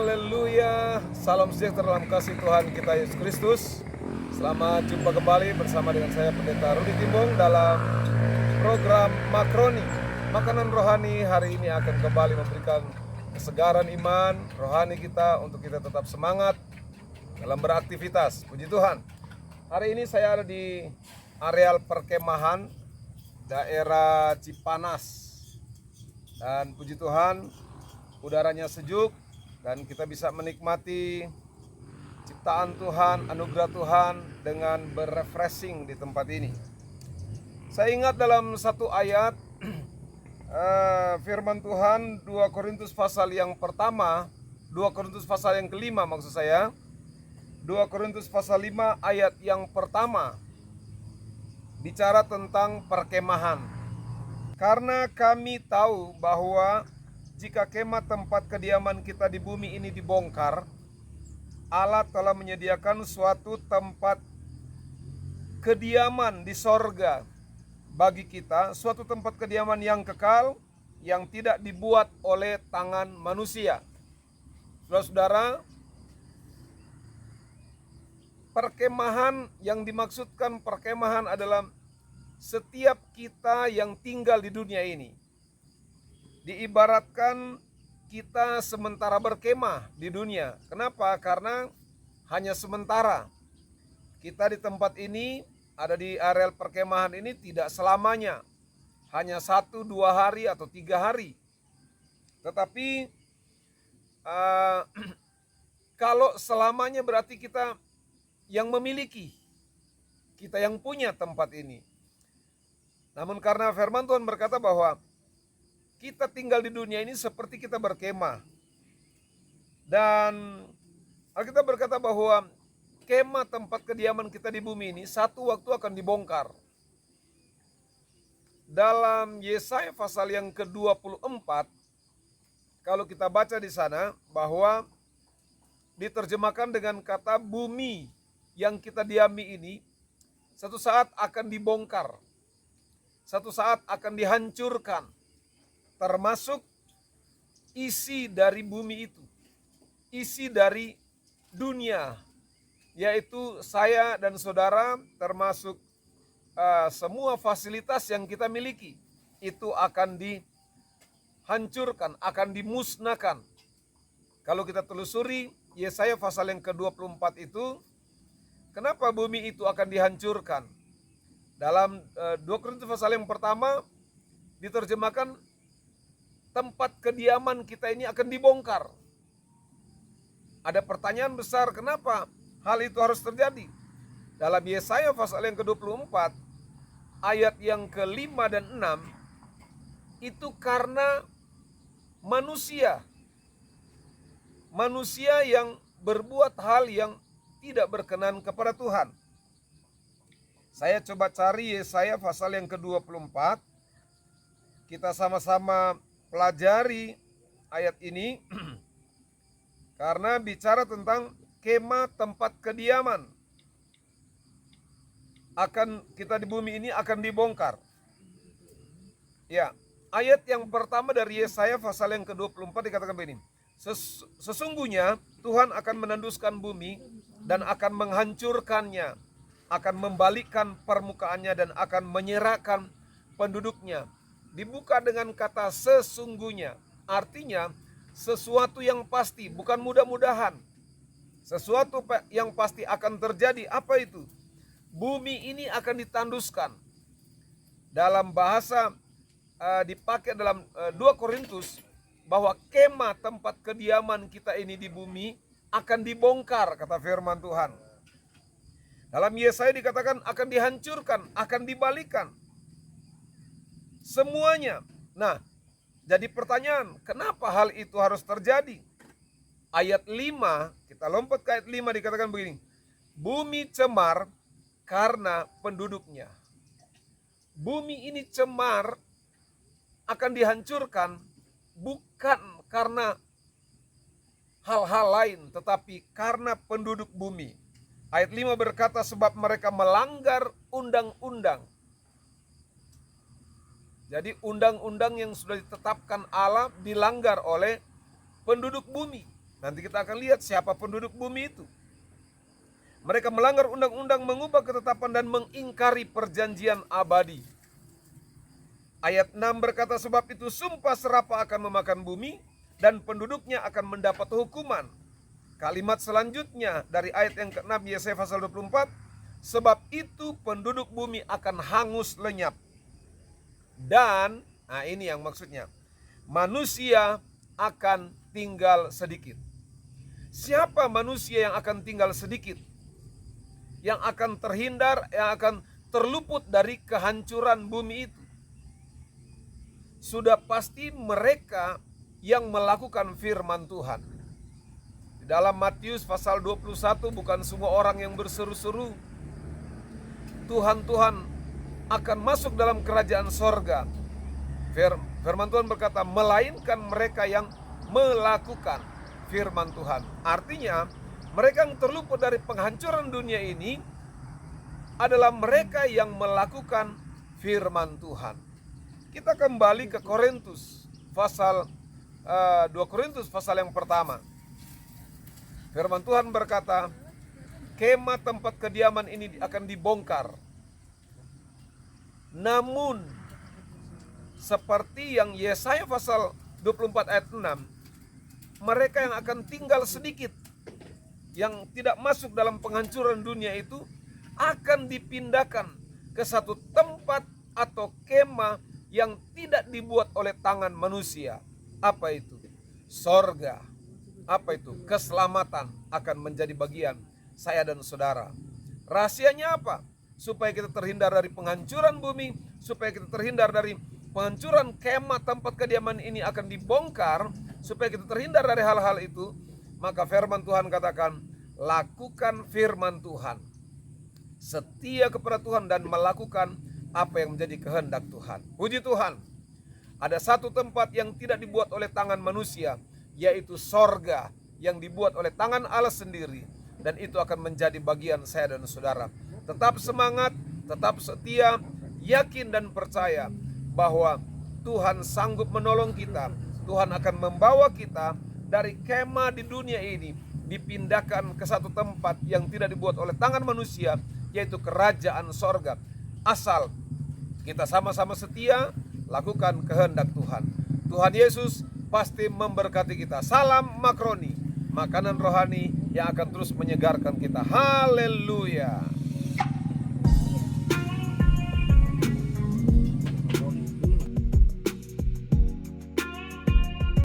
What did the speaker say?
Haleluya, salam sejahtera dalam kasih Tuhan kita Yesus Kristus. Selamat jumpa kembali bersama dengan saya Pendeta Rudi Timbong dalam program Makroni. Makanan rohani hari ini akan kembali memberikan kesegaran iman rohani kita untuk kita tetap semangat dalam beraktivitas. Puji Tuhan. Hari ini saya ada di areal perkemahan daerah Cipanas. Dan puji Tuhan, udaranya sejuk dan kita bisa menikmati ciptaan Tuhan, anugerah Tuhan dengan berrefreshing di tempat ini. Saya ingat dalam satu ayat firman Tuhan 2 Korintus pasal yang pertama, 2 Korintus pasal yang kelima maksud saya, 2 Korintus pasal 5 ayat yang pertama bicara tentang perkemahan. Karena kami tahu bahwa jika kemah tempat kediaman kita di bumi ini dibongkar, Allah telah menyediakan suatu tempat kediaman di sorga bagi kita, suatu tempat kediaman yang kekal, yang tidak dibuat oleh tangan manusia. Saudara-saudara, perkemahan yang dimaksudkan perkemahan adalah setiap kita yang tinggal di dunia ini. Diibaratkan kita sementara berkemah di dunia. Kenapa? Karena hanya sementara. Kita di tempat ini, ada di areal perkemahan ini tidak selamanya. Hanya 1-2 hari atau 3 hari. Tetapi kalau selamanya berarti kita yang memiliki. Kita yang punya tempat ini. Namun karena firman Tuhan berkata bahwa kita tinggal di dunia ini seperti kita berkemah. Dan Alkitab berkata bahwa kemah tempat kediaman kita di bumi ini satu waktu akan dibongkar. Dalam Yesaya pasal yang ke-24, kalau kita baca di sana bahwa diterjemahkan dengan kata bumi yang kita diami ini satu saat akan dibongkar. Satu saat akan dihancurkan. Termasuk isi dari bumi itu, isi dari dunia, yaitu saya dan saudara, termasuk semua fasilitas yang kita miliki, itu akan dihancurkan, akan dimusnahkan. Kalau kita telusuri Yesaya pasal yang ke-24 itu, kenapa bumi itu akan dihancurkan? Dalam 2 Korintus pasal yang pertama diterjemahkan tempat kediaman kita ini akan dibongkar. Ada pertanyaan besar, kenapa hal itu harus terjadi? Dalam Yesaya pasal yang ke-24, ayat yang ke-5 dan 6, itu karena manusia yang berbuat hal yang tidak berkenan kepada Tuhan. Saya coba cari Yesaya pasal yang ke-24, kita sama-sama pelajari ayat ini karena bicara tentang kemah tempat kediaman akan kita di bumi ini akan dibongkar. Ya, ayat yang pertama dari Yesaya pasal yang ke-24 dikatakan begini. Sesungguhnya Tuhan akan menanduskan bumi dan akan menghancurkannya, akan membalikkan permukaannya dan akan menyerahkan penduduknya. Dibuka dengan kata sesungguhnya, artinya sesuatu yang pasti, bukan mudah-mudahan. Sesuatu yang pasti akan terjadi. Apa itu? Bumi ini akan ditanduskan. Dalam bahasa dipakai dalam 2 Korintus bahwa kemah tempat kediaman kita ini di bumi akan dibongkar, kata firman Tuhan. Dalam Yesaya dikatakan akan dihancurkan, akan dibalikan. Semuanya. Nah, jadi pertanyaan, kenapa hal itu harus terjadi? Ayat 5, kita lompat ke ayat 5 dikatakan begini. Bumi cemar karena penduduknya. Bumi ini cemar akan dihancurkan bukan karena hal-hal lain, tetapi karena penduduk bumi. Ayat 5 berkata sebab mereka melanggar undang-undang. Jadi undang-undang yang sudah ditetapkan Allah dilanggar oleh penduduk bumi. Nanti kita akan lihat siapa penduduk bumi itu. Mereka melanggar undang-undang, mengubah ketetapan dan mengingkari perjanjian abadi. Ayat 6 berkata, sebab itu sumpah serapah akan memakan bumi dan penduduknya akan mendapat hukuman. Kalimat selanjutnya dari ayat yang ke-6 Yesaya pasal 24, sebab itu penduduk bumi akan hangus lenyap. Dan, nah ini yang maksudnya, manusia akan tinggal sedikit. Siapa manusia yang akan tinggal sedikit? Yang akan terhindar, yang akan terluput dari kehancuran bumi itu? Sudah pasti mereka yang melakukan firman Tuhan. Di dalam Matius pasal 21, bukan semua orang yang berseru-seru Tuhan, Tuhan akan masuk dalam kerajaan sorga. Firman Tuhan berkata, melainkan mereka yang melakukan firman Tuhan. Artinya, mereka yang terluput dari penghancuran dunia ini adalah mereka yang melakukan firman Tuhan. Kita kembali ke Korintus pasal 2 Korintus pasal yang pertama. Firman Tuhan berkata, kemah tempat kediaman ini akan dibongkar. Namun seperti yang Yesaya pasal 24 ayat 6, mereka yang akan tinggal sedikit, yang tidak masuk dalam penghancuran dunia itu, akan dipindahkan ke satu tempat atau kemah yang tidak dibuat oleh tangan manusia. Apa itu? Sorga. Apa itu? Keselamatan akan menjadi bagian saya dan saudara. Rahasianya apa? Supaya kita terhindar dari penghancuran bumi, supaya kita terhindar dari penghancuran kemah tempat kediaman ini akan dibongkar, supaya kita terhindar dari hal-hal itu, maka firman Tuhan katakan, lakukan firman Tuhan, setia kepada Tuhan dan melakukan apa yang menjadi kehendak Tuhan. Puji Tuhan, ada satu tempat yang tidak dibuat oleh tangan manusia, yaitu sorga yang dibuat oleh tangan Allah sendiri, dan itu akan menjadi bagian saya dan saudara. Tetap semangat, tetap setia, yakin dan percaya bahwa Tuhan sanggup menolong kita. Tuhan akan membawa kita dari kemah di dunia ini, dipindahkan ke satu tempat yang tidak dibuat oleh tangan manusia, yaitu kerajaan sorga. Asal kita sama-sama setia, lakukan kehendak Tuhan. Tuhan Yesus pasti memberkati kita. Salam makroni, makanan rohani yang akan terus menyegarkan kita. Haleluya.